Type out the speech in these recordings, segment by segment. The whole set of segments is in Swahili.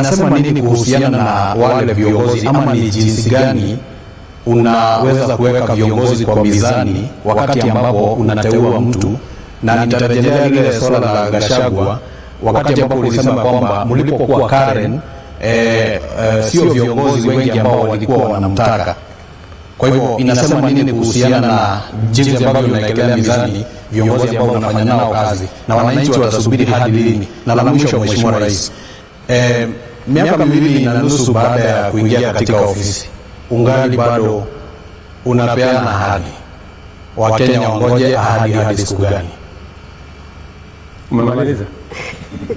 inasema nini kuhusiana na wale viongozi, ama ni jinsi gani unaweza kuweka viongozi kwa mizani wakati ambapo unateua mtu? Na nitarejelea ile swala la Gachagua wakati ambapo ulisema kwamba mlipokuwa Karen sio viongozi wengi ambao walikuwa wanamtaka. Kwa hivyo inasema nini kuhusiana na jinsi ambavyo unaekelea mizani viongozi ambao unafanya nao kazi, na wananchi watasubiri hadi lini? Na la mwisho, Mheshimiwa Rais, miaka 2.5 baada ya kuingia katika ofisi, ungali bado unapeana ahadi. Wakenya wangoje ahadi hadi siku gani? Umemaliza?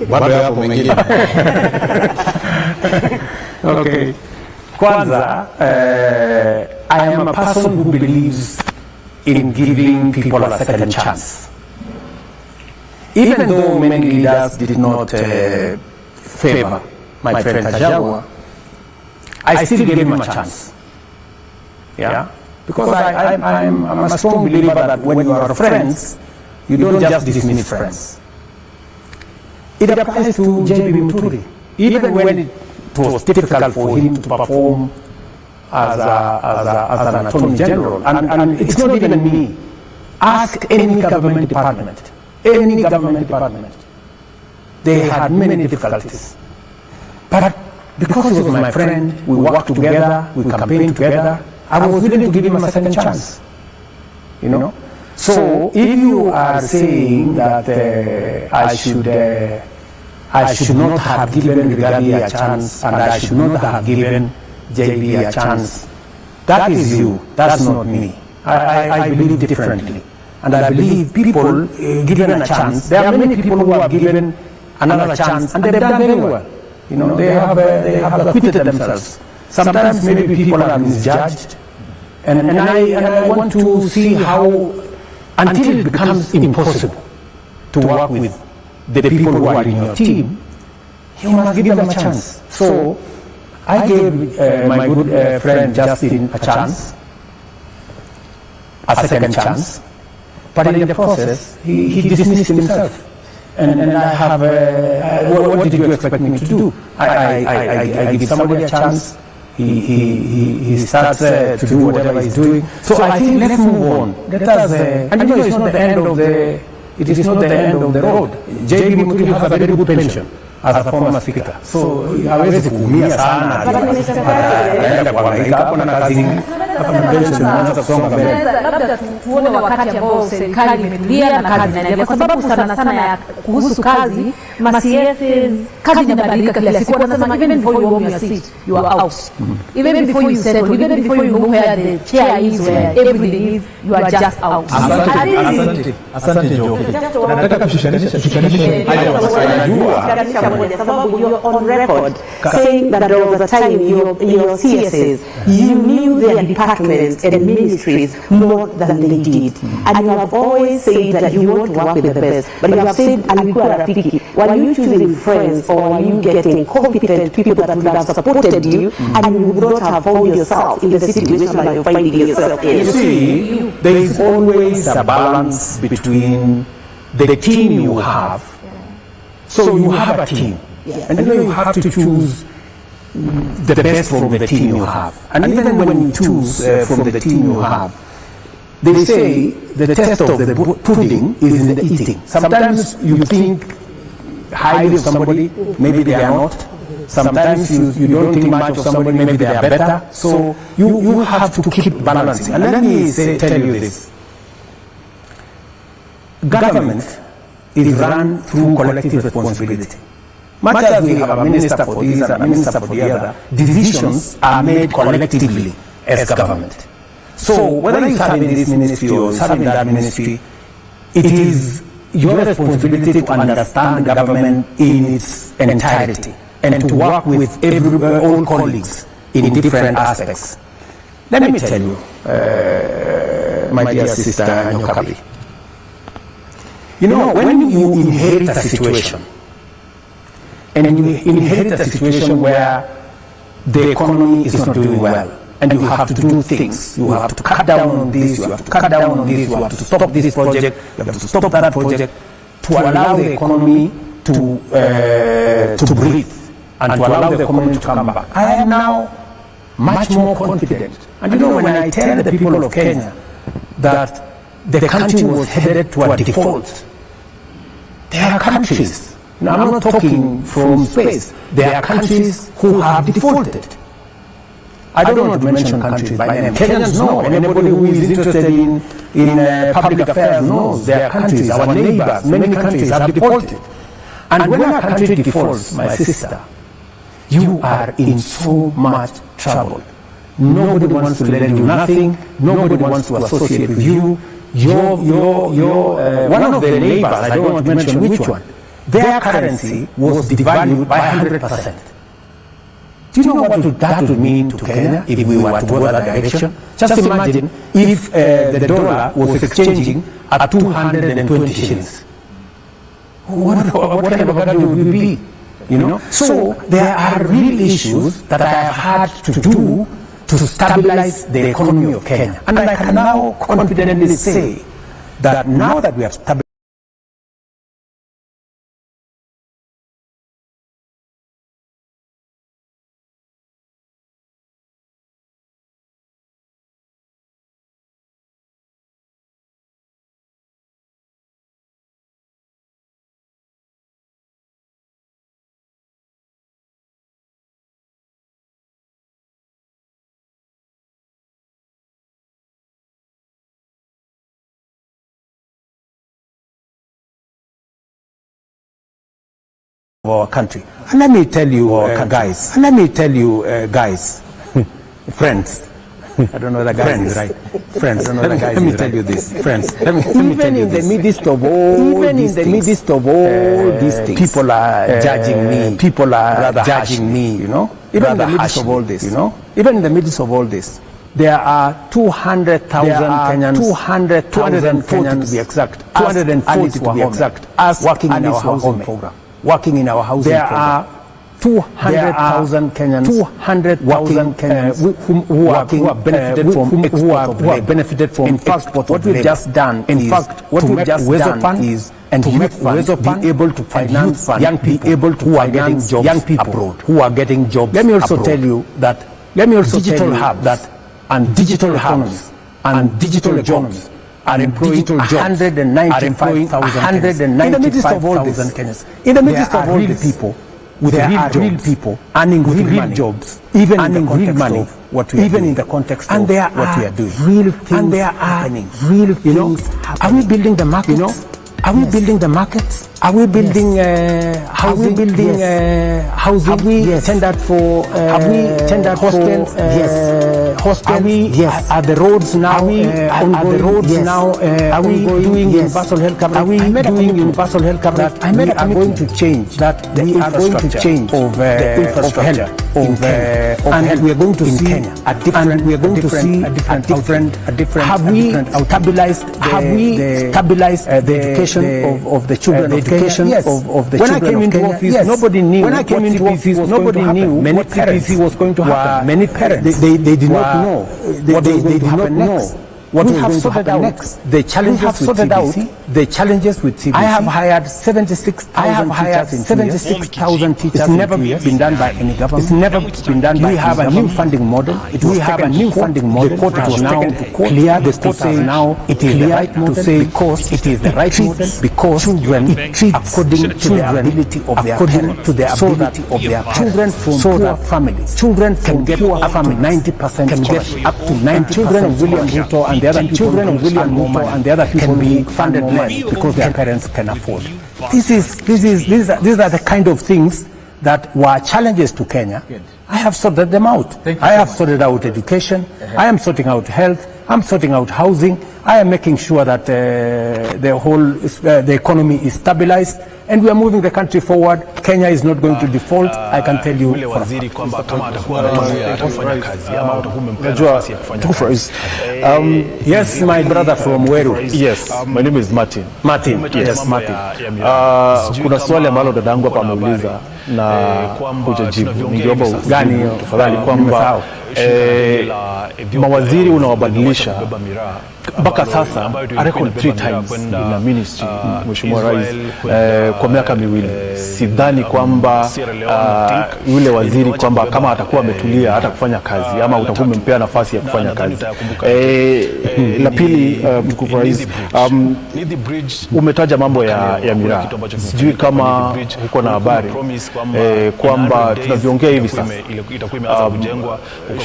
Bado hapo mengine. Okay. Kwanza, I am a person who believes in giving people a second chance. Even though many leaders did not favor my friend Gachagua, I still gave him a chance. Yeah? Because I'm a strong believer that when you are friends, you don't just dismiss friends. It applies to JB Muturi. Even when it was difficult for him to perform as an Attorney General, and it's not even me. Ask any government department. Any government department. They had many difficulties. But because he was my friend, we worked together, we campaigned together, I was willing to give him a second chance. You know? So if you are saying that I should not have given Rigathi a chance, and I should not have given JB a chance, that is you, that's not me. I believe differently. And I believe people given a chance, there are many people who have given another chance and they've done very well. You know, they have acquitted themselves. Sometimes maybe people are misjudged, and I want to see how, until it becomes impossible to work with the people who are in your team, you must give them a chance. So I gave my good friend Justin a chance, a second chance, but in the process he dismissed himself. And I have, what did you expect me to do? I give somebody a chance, he starts to do whatever he's doing. So I think let's move on. Let us, and you know, it's not the end of the, it is not the end of the road. JB Muturi has a very good pension as a former speaker. So hawezi kuumia sana. Anaenda kuhangaika hapo na kazi nyingi. Hapa pension inaanza kusonga mbele. Labda tuone wakati ambao serikali imetulia na kazi inaendelea, kwa sababu sana ya kuhusu kazi, kazi inabadilika kila siku. Wanasema even before you own your seat, you are out. Even before you settle, even before you know where the chair is, where everything is, you are just out. Asante Njoki. Nataka kushishanisha sababu you're on record saying that there was a time your CSs, you knew their departments and ministries more than they did. And you have always said that you want to work with the best. But you have said, alikuwa rafiki, were you choosing friends or were you getting competent people that would have supported you and you would not have found yourself in the situation that you're finding yourself in? You see, there is always a balance between the team you have. So you have a team, and then you have to choose the best from the team you have. And even when you choose from the team you have, they say the test of the pudding is in the eating. Sometimes you think highly of somebody, maybe they are not. Sometimes you don't think much of somebody, maybe they are better. So you have to keep balancing. And let me tell you this. Government is run through collective responsibility. Much as we have a minister for this and a minister for the other, decisions are made collectively as government. So whether you're having this ministry or having that ministry, it is your responsibility to understand government in its entirety and to work with all colleagues in different aspects. Let me tell you, my dear sister Nyokabi, you know, when you inherit a situation, and you inherit a situation where the economy is not doing well, and you have to do things, you have to cut down on this, you have to cut down on this, you have to stop this project, you have to stop that project, to allow the economy to breathe and to allow the economy to come back. I am now much more confident. And you know, when I tell the people of Kenya that the country was headed to a default, there are countries, now I'm not talking from space, there are countries who have defaulted. I don't want to mention countries by name. Kenyans know, and anybody who is interested in public affairs knows there are countries, our neighbors, many countries have defaulted. And when a country defaults, my sister, you are in so much trouble. Nobody wants to lend you nothing. Nobody wants to associate with you. One of the neighbors, I don't want to mention which one, their currency was devalued by 100%. Do you know what that would mean to Kenya if we were to go that direction? Just imagine if the dollar was exchanging at 220 shillings. What kind of a country would we be? You know? So there are real issues that I have had to do to stabilize the economy of Kenya. And I can now confidently say that now that we have stabilized our country. And let me tell you, guys, friends, I don't know the guys is right. Friends, I don't know the guys. Let me tell you this, friends. Even in the midst of all these things, people are judging me. People are judging me. You know, even in the midst of all this, you know, even in the midst of all this, there are 200,000 Kenyans, 240 to be exact, 240 to be exact, as working in our housing program. Working in our housing program. There are 200,000 Kenyans, 200,000 Kenyans who are benefited from. In fact, what we've just done is and to make be able to finance young people who are getting jobs abroad, who are getting jobs. Let me also tell you that digital hubs and digital economies and digital economies are employing 195,000 Kenyans. In the midst of all these people, there are real people earning real jobs, even in the context of what we are doing. And there are real things happening. Real things happening. Are we building the market? You know? Are we building the markets? Are we building housing? Are we building housing? Have we tendered for hostels? Yes. Hostels? Yes. Are the roads now now? Are we doing universal health coverage? Are we doing universal health coverage? We are going to change that. We are going to change of infrastructure and we are going to see a different. We are going to see a different. Have we stabilized the education of the children? Education of the children. When I came into office, nobody knew. When I came into office, nobody knew what CPC was going to happen. Many parents, they did not know. They did not know what was going to happen next. The challenges with CPC. The challenges with CPC. I have hired 76,000 teachers. It's never been done by any government. It's never been done by any government. We have a new funding model. We have a new funding model. The court has now clear. The court says now it is the right model to say because it is the right model because children according to the ability of their parents, to the ability of their children from poor families. Children can get up to 90%. Can get up to 90%. Children of William Ruto and the other children of William Ruto and the other people can be funded less because their parents can afford. These are the kind of things that were challenges to Kenya. I have sorted them out. I have sorted out education. I am sorting out health. I'm sorting out housing. I am making sure that the economy is stabilized and we are moving the country forward. Kenya is not going to default. I can tell you. Yes, my brother from Weru. Yes, my name is Martin. Martin. Yes, Martin. Kuna swali ambalo dadangu hapa ameuliza na hujajibu. Ningeomba gani tafadhali kwamba mawaziri unawabadilisha mpaka sasa record 3 times in the ministry, Mheshimiwa Rais, kwa miaka miwili. Sidhani kwamba yule waziri kwamba kama atakuwa ametulia hata kufanya kazi ama utakuwa umempea nafasi ya kufanya kazi. La pili, mtukufu Rais, umetaja mambo ya miraa. Sijui kama uko na habari kwamba tunavyoongea hivi sasa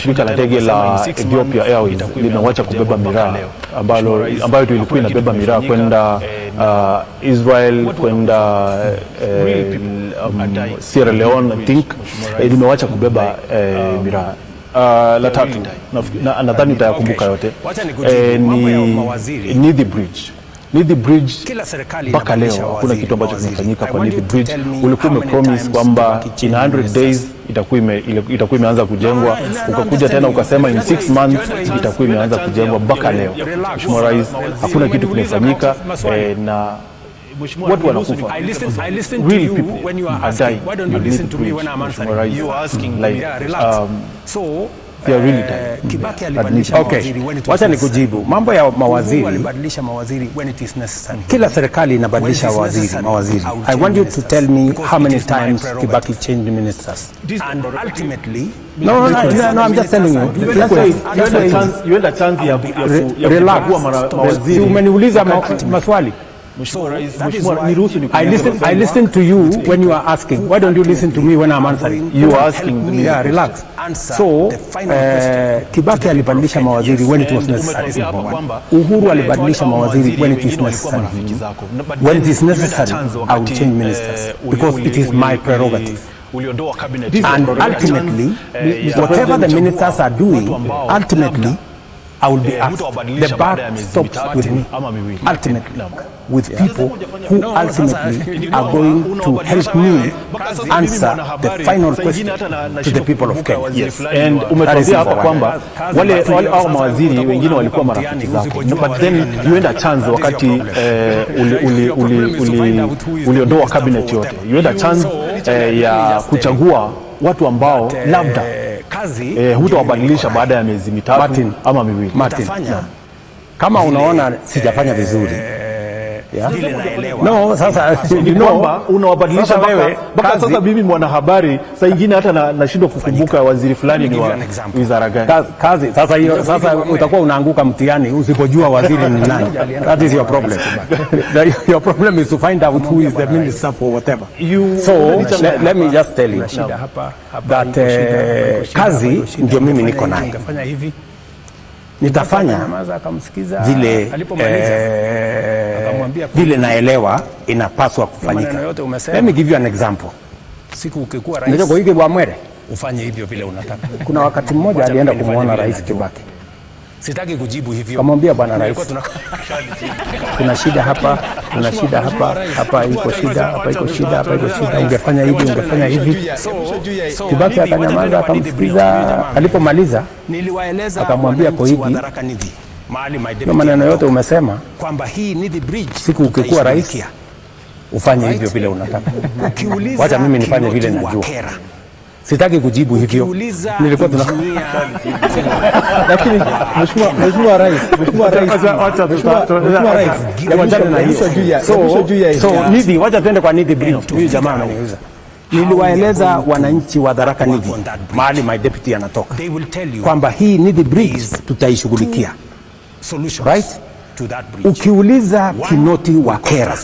shirika la ndege la Ethiopia Airways limewacha kubeba miraa ambayo ilikuwa inabeba miraa kwenda Israel, kwenda Sierra Leone, I think limewacha kubeba miraa. La tatu, nadhani utayakumbuka yote, ni the bridge. Nithi Bridge mpaka leo hakuna kitu ambacho kimefanyika kwa Nithi Bridge. Ulikuwa umepromise kwamba in 100 days itakuwa imeanza kujengwa, ukakuja tena ukasema in 6 months itakuwa imeanza kujengwa. Mpaka leo Mheshimiwa Rais hakuna kitu kimefanyika, na watu wanakufa. Real people are dying. Why don't you listen to me when I'm answering? You asking like Kibaki alibadilisha mawaziri when it was wacha nikujibu mambo ya mawaziri. Alibadilisha mawaziri when it is necessary. Kila serikali inabadilisha mawaziri. I want you to tell me how many times Kibaki changed ministers. And ultimately, no, I'm just telling you. You had a chance ya kuchagua mawaziri. Umeniuliza maswali. I listen to you when you are asking. Why don't you listen to me when I'm answering? You are asking me. Yeah, relax. So, Kibaki alibadilisha mawaziri when it was necessary. Uhuru alibadilisha mawaziri when it is necessary. When it is necessary, I will change ministers because it is my prerogative. And ultimately, whatever the ministers are doing, ultimately, I will be asked. The bar stops with me, ultimately, with people who ultimately are going to help me answer the final question to the people of Kenya. Yes. And umetuambia hapa kwamba wale au mawaziri wengine walikuwa marafiki zako, but then you had a chance wakati uliondoa cabinet yote, you had a chance ya kuchagua watu ambao labda hutawabadilisha baada ya miezi mitatu ama miwili. Martin, kama unaona sijafanya vizuri, no, sasa unawabadilisha wewe mpaka sasa. Mimi mwanahabari saa nyingine hata nashindwa kukumbuka waziri fulani ni wa wizara gani. Kazi sasa hiyo, sasa utakuwa unaanguka mtihani usipojua waziri ni nani. That is your problem. Your problem is to find out who is the minister for whatever. So let me just tell you that kazi ndio mimi niko nayo. Nitafanya vile naelewa inapaswa kufanyika. Let me give you an example. Siku ukikuwa rais, ndio kuige bwa mwere ufanye hivyo vile unataka. Kuna wakati mmoja alienda kumuona Rais Kibaki. Sitaki kujibu hivyo. Kamwambia bwana rais, kuna shida hapa, kuna shida hapa, hapa iko shida, hapa iko shida, hapa iko shida, ungefanya hivi, ungefanya hivi. Kibaki akanyamaza, akamsikiza. Alipomaliza akamwambia kwa hivi, na maneno yote umesema kwamba hii Nithi Bridge, siku ukikuwa rais ufanye hivyo vile unataka. Wacha mimi nifanye vile najua. Sitaki kujibu hivyo. Nilikuwa lakini Mheshimiwa Rais, so Nithi, wacha tuende kwa Nithi Bridge. Huyu jamaa ananiuliza. Niliwaeleza wananchi wa Tharaka Nithi mahali my deputy anatoka kwamba hii Nithi Bridge tutaishughulikia. Right? Ukiuliza Kinoti wa Kera